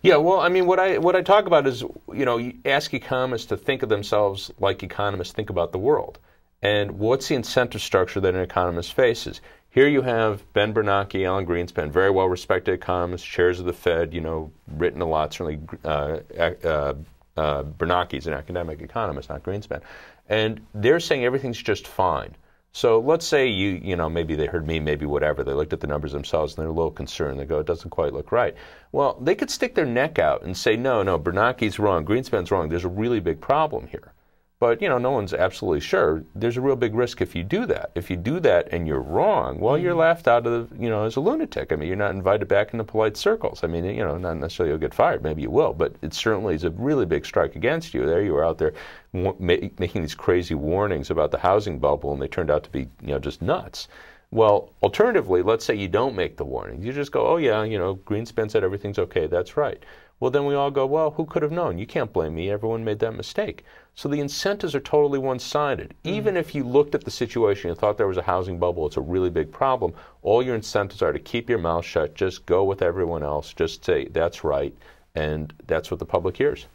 Yeah, well, I mean, what I talk about is, you ask economists to think of themselves like economists think about the world. And what's the incentive structure that an economist faces? Here you have Ben Bernanke, Alan Greenspan, very well-respected economists, chairs of the Fed, written a lot, certainly Bernanke's an academic economist, not Greenspan. And they're saying everything's just fine. So let's say maybe they heard me, maybe whatever. They looked at the numbers themselves and they're a little concerned. They go, it doesn't quite look right. Well, they could stick their neck out and say, no, Bernanke's wrong, Greenspan's wrong. There's a really big problem here. But, no one's absolutely sure. There's a real big risk if you do that. If you do that and you're wrong, well, you're laughed out of, as a lunatic. I mean, you're not invited back into polite circles. I mean, not necessarily you'll get fired. Maybe you will. But it certainly is a really big strike against you. There you were out there making these crazy warnings about the housing bubble, and they turned out to be, just nuts. Well, alternatively, let's say you don't make the warnings. You just go, oh, yeah, Greenspan said everything's okay. That's right. Well, then we all go, well, who could have known? You can't blame me. Everyone made that mistake. So the incentives are totally one-sided. Even if you looked at the situation and thought there was a housing bubble, it's a really big problem, all your incentives are to keep your mouth shut, just go with everyone else, just say, that's right, and that's what the public hears.